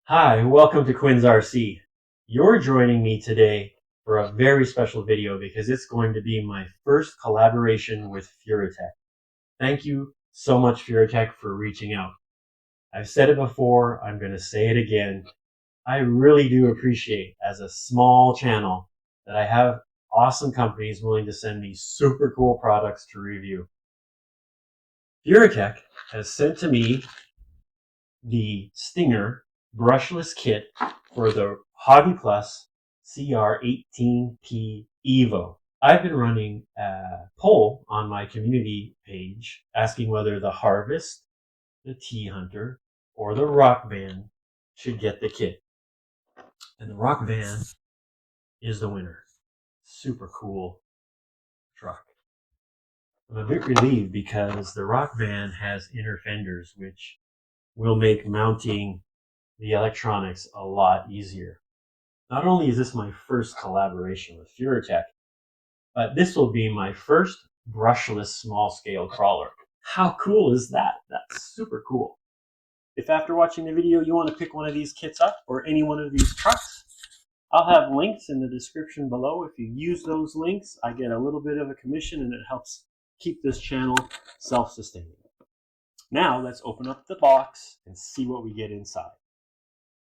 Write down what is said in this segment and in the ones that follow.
Hi, welcome to Quinn's RC. You're joining me today for a very special video because it's going to be my first collaboration with Furitek. Thank you so much, Furitek, for reaching out. I've said it before, I'm going to say it again. I really do appreciate, as a small channel, that I have awesome companies willing to send me super cool products to review. Furitek has sent to me the Stinger Brushless kit for the hobbyplus CR18P EVO. I've been running a poll on my community page asking whether the Harvest, the T-Hunter, or the Rock Van should get the kit. And the Rock Van is the winner. Super cool truck. I'm a bit relieved because the Rock Van has inner fenders, which will make mounting the electronics a lot easier. Not only is this my first collaboration with Furitek, but this will be my first brushless small-scale crawler. How cool is that? That's super cool. If after watching the video you want to pick one of these kits up or any one of these trucks, I'll have links in the description below. If you use those links, I get a little bit of a commission and it helps keep this channel self-sustaining. Now let's open up the box and see what we get inside.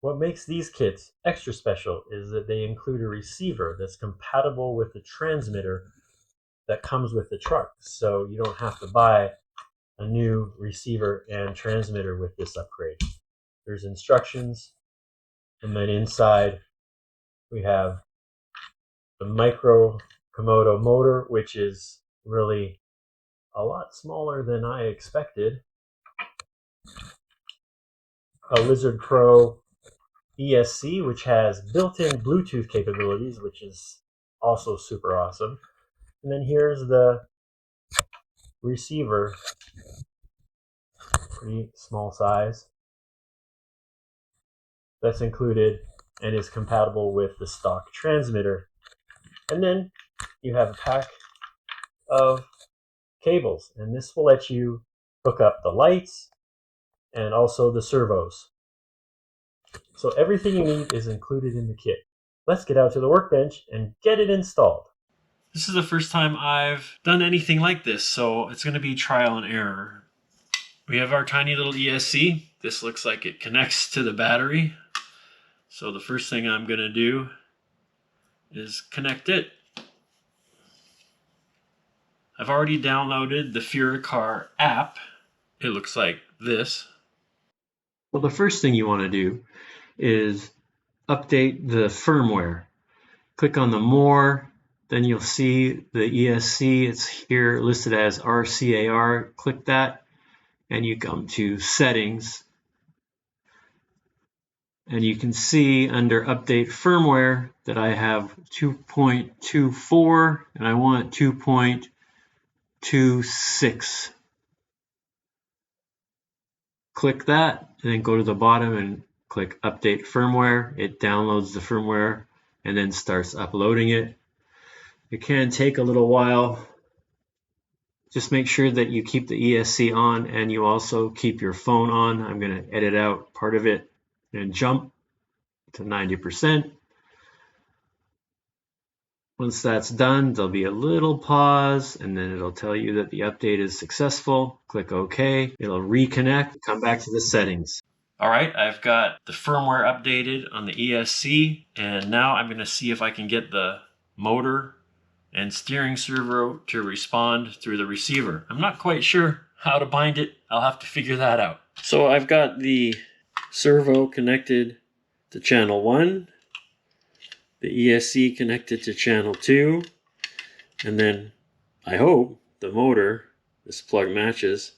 What makes these kits extra special is that they include a receiver that's compatible with the transmitter that comes with the truck. So you don't have to buy a new receiver and transmitter with this upgrade. There's instructions, and then inside we have the micro Komodo motor, which is really a lot smaller than I expected. A Lizard Pro ESC, which has built-in Bluetooth capabilities, which is also super awesome. And then here's the receiver, pretty small size, that's included and is compatible with the stock transmitter. And then you have a pack of cables, and this will let you hook up the lights and also the servos. So everything you need is included in the kit. Let's get out to the workbench and get it installed. This is the first time I've done anything like this, so it's going to be trial and error. We have our tiny little ESC. This looks like it connects to the battery. So the first thing I'm going to do is connect it. I've already downloaded the rccar app. It looks like this. Well, the first thing you want to do is update the firmware. Click on the More, then you'll see the ESC. It's here listed as rcawd. Click that, and you come to Settings. And you can see under Update Firmware that I have 2.24 and I want 2.26. Click that and then go to the bottom and click Update Firmware. It downloads the firmware and then starts uploading it. It can take a little while. Just make sure that you keep the ESC on and you also keep your phone on. I'm going to edit out part of it and jump to 90%. Once that's done, there'll be a little pause and then it'll tell you that the update is successful. Click OK. It'll reconnect. Come back to the settings. All right, I've got the firmware updated on the ESC, and now I'm going to see if I can get the motor and steering servo to respond through the receiver. I'm not quite sure how to bind it. I'll have to figure that out. So I've got the servo connected to channel 1, the ESC connected to channel 2, and then I hope the motor, this plug matches,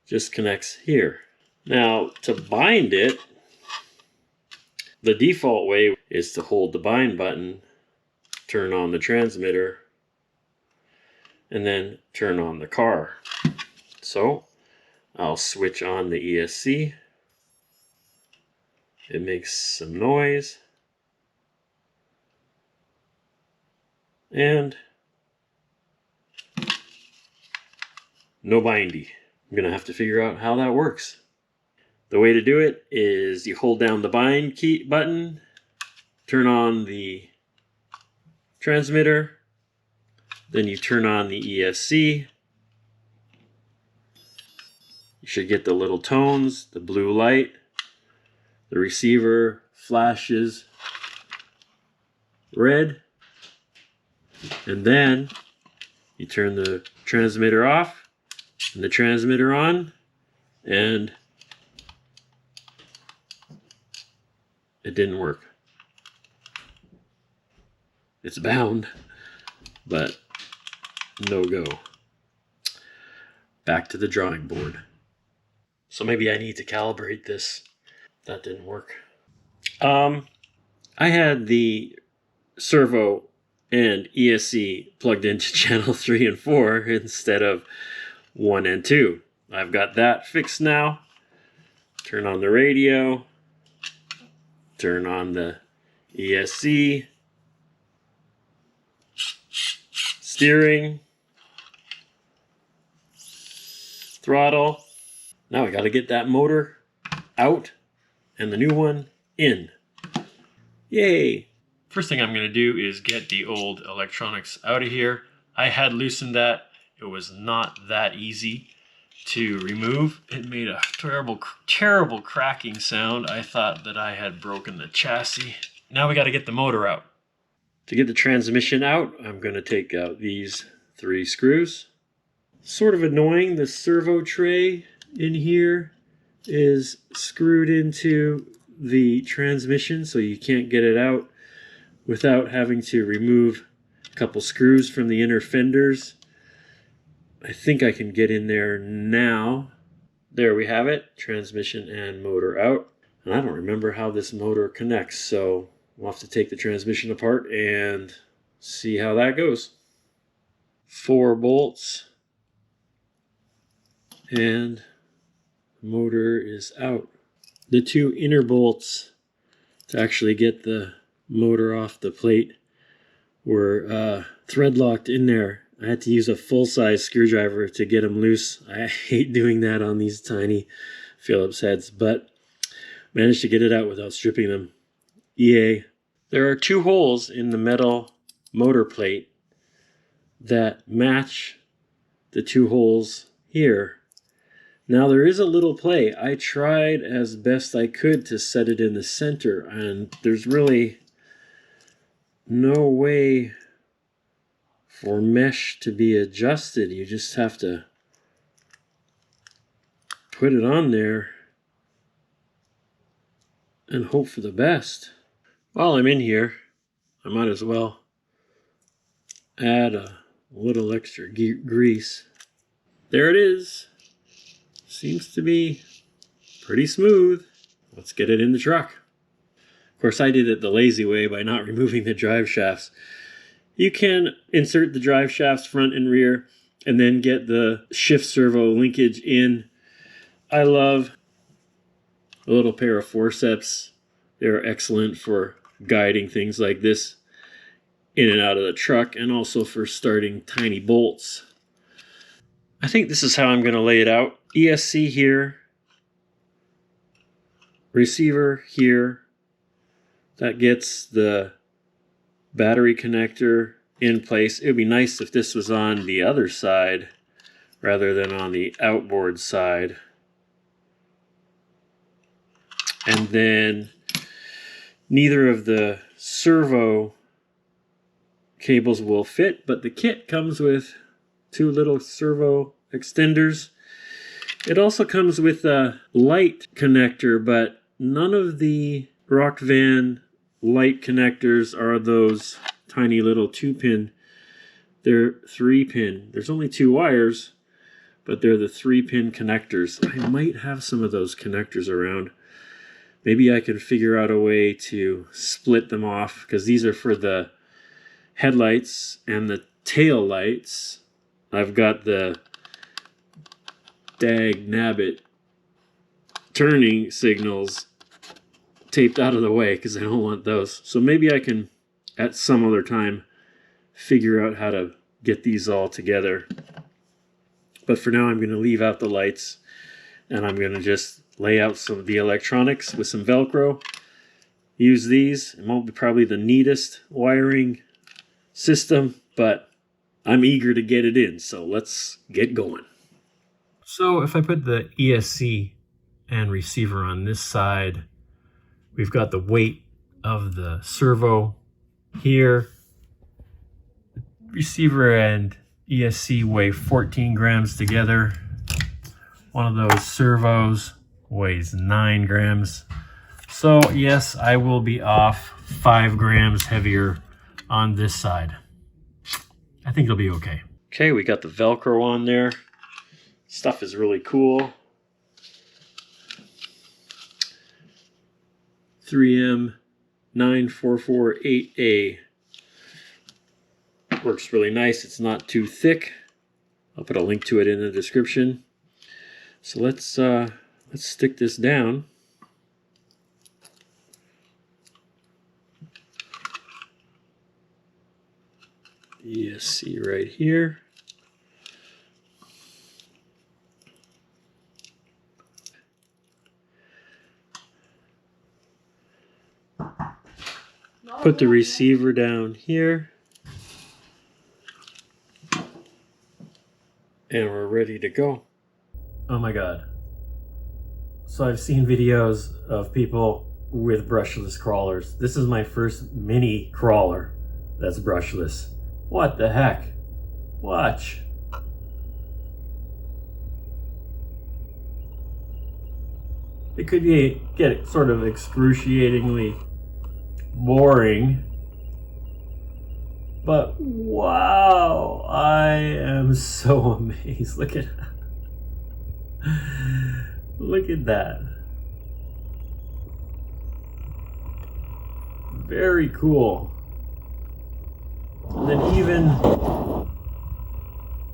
just connects here. Now to bind it, the default way is to hold the bind button, turn on the transmitter, and then turn on the car. So I'll switch on the ESC. It makes some noise. And no bindy. I'm going to have to figure out how that works. The way to do it is you hold down the bind key button, turn on the transmitter, then you turn on the ESC. You should get the little tones, the blue light. The receiver flashes red. And then you turn the transmitter off and the transmitter on, and it didn't work. It's bound, but no go. Back to the drawing board. So maybe I need to calibrate this. That didn't work. I had the servo and ESC plugged into channel 3 and 4 instead of 1 and 2. I've got that fixed now. Turn on the radio. Turn on the ESC. Steering. Throttle. Now I got to get that motor out and the new one in. Yay! First thing I'm going to do is get the old electronics out of here. I had loosened that. It was not that easy to remove. It made a terrible cracking sound. I thought that I had broken the chassis. Now we got to get the motor out. To get the transmission out, I'm going to take out these 3 screws. Sort of annoying, the servo tray in here is screwed into the transmission, so you can't get it out without having to remove a couple screws from the inner fenders. I think I can get in there now. There we have it, transmission and motor out. And I don't remember how this motor connects, so we'll have to take the transmission apart and see how that goes. 4 bolts. And the motor is out. The 2 inner bolts to actually get the motor off the plate were thread locked in there. I had to use a full-size screwdriver to get them loose. I hate doing that on these tiny Phillips heads, but managed to get it out without stripping them. Yay. There are 2 holes in the metal motor plate that match the 2 holes here. Now there is a little play. I tried as best I could to set it in the center, and there's really no way for mesh to be adjusted. You just have to put it on there and hope for the best. While I'm in here, I might as well add a little extra grease. There it is. Seems to be pretty smooth. Let's get it in the truck. Of course, I did it the lazy way by not removing the drive shafts. You can insert the drive shafts front and rear and then get the shift servo linkage in. I love a little pair of forceps. They're excellent for guiding things like this in and out of the truck, and also for starting tiny bolts. I think this is how I'm going to lay it out. ESC here, receiver here. That gets the battery connector in place. It would be nice if this was on the other side rather than on the outboard side. And then neither of the servo cables will fit, but the kit comes with 2 little servo extenders. It also comes with a light connector, but none of the Rock Van light connectors are those tiny little 2-pin. They're 3-pin. There's only 2 wires, but they're the 3-pin connectors. I might have some of those connectors around. Maybe I can figure out a way to split them off, because these are for the headlights and the tail lights. I've got the dag nabbit turning signals taped out of the way because I don't want those. So maybe I can, at some other time, figure out how to get these all together. But for now, I'm going to leave out the lights, and I'm going to just lay out some of the electronics with some Velcro. Use these. It won't be probably the neatest wiring system, but I'm eager to get it in, so let's get going. So if I put the ESC and receiver on this side, we've got the weight of the servo here. Receiver and ESC weigh 14 grams together. One of those servos weighs 9 grams. So yes, I will be off 5 grams heavier on this side. I think it'll be okay. Okay, we got the Velcro on there. Stuff is really cool. 3M 9448A. Works really nice. It's not too thick. I'll put a link to it in the description. So let's stick this down. ESC right here. Put the receiver down here. And we're ready to go. Oh my god. So I've seen videos of people with brushless crawlers. This is my first mini crawler that's brushless. What the heck? Watch. It could get sort of excruciatingly boring. But wow, I am so amazed. Look at that. Very cool. And then even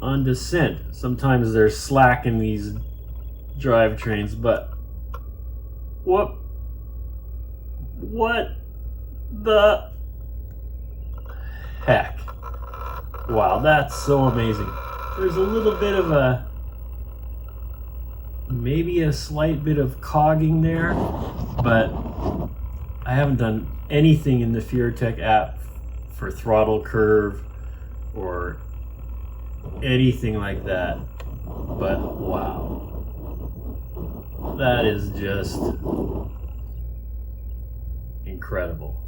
on descent, sometimes there's slack in these drivetrains, but what the heck? Wow, that's so amazing. There's a little bit of maybe a slight bit of cogging there, but I haven't done anything in the Furitek app for throttle curve or anything like that. But wow, that is just incredible.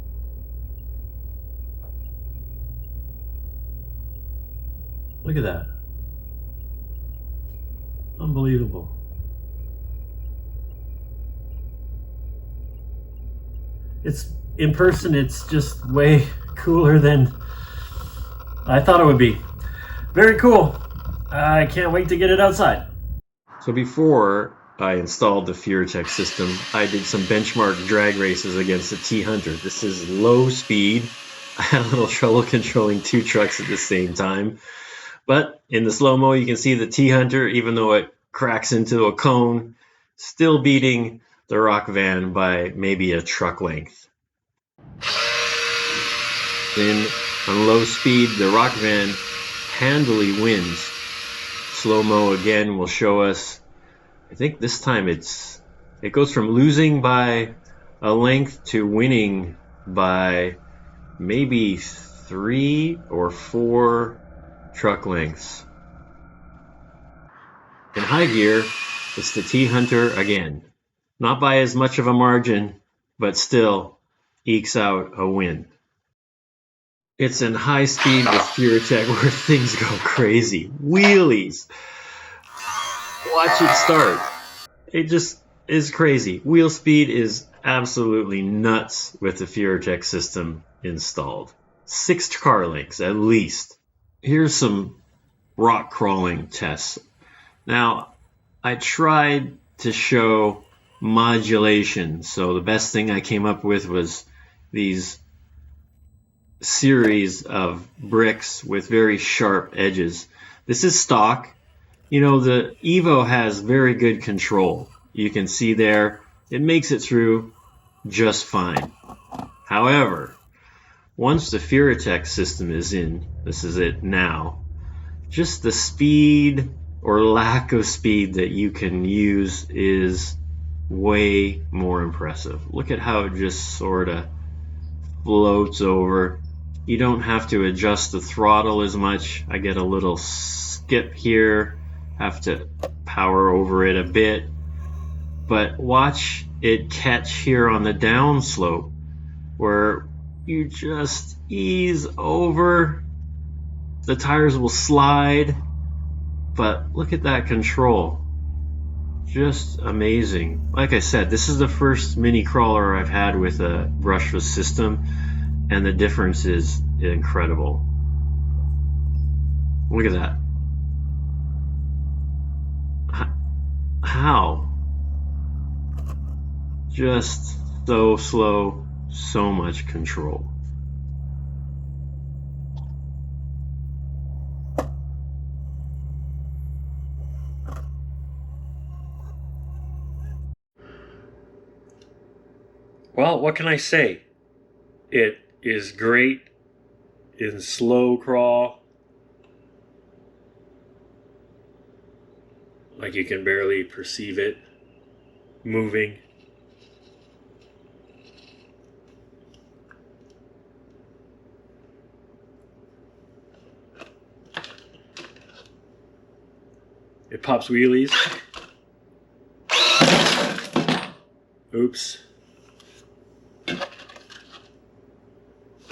Look at that. Unbelievable. It's in person, it's just way cooler than I thought it would be. Very cool. I can't wait to get it outside. So before I installed the Furitek system, I did some benchmark drag races against the T-Hunter. This is low speed. I had a little trouble controlling two trucks at the same time. But in the slow-mo, you can see the T-Hunter, even though it cracks into a cone, still beating the rock van by maybe a truck length. Then on low speed, the rock van handily wins. Slow-mo again will show us, I think this time it goes from losing by a length to winning by maybe 3 or 4 truck lengths. In high gear, it's the T-Hunter again. Not by as much of a margin, but still ekes out a win. It's in high speed with Furitek where things go crazy. Wheelies. Watch it start. It just is crazy. Wheel speed is absolutely nuts with the Furitek system installed. 6 car lengths at least. Here's some rock crawling tests. Now, I tried to show modulation, so the best thing I came up with was these series of bricks with very sharp edges. This is stock. You know, the EVO has very good control. You can see there, it makes it through just fine. However, once the Furitek system is in, this is it now, just the speed or lack of speed that you can use is way more impressive. Look at how it just sort of floats over. You don't have to adjust the throttle as much. I get a little skip here, have to power over it a bit, but watch it catch here on the downslope where you just ease over. The tires will slide, but look at that control. Just amazing. Like I said, this is the first mini crawler I've had with a brushless system, and the difference is incredible. Look at that. How? Just so slow, so much control. Well, what can I say? It is great in slow crawl. Like you can barely perceive it moving. It pops wheelies. Oops.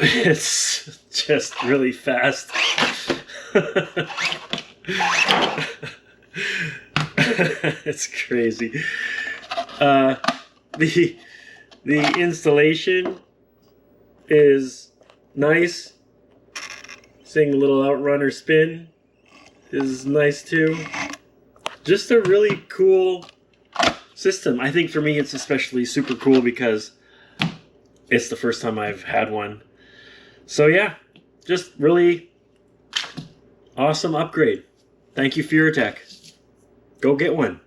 It's just really fast. It's crazy. The installation is nice. Seeing a little outrunner spin is nice too. Just a really cool system. I think for me it's especially super cool because it's the first time I've had one. So yeah, just really awesome upgrade. Thank you, Furitek. Go get one.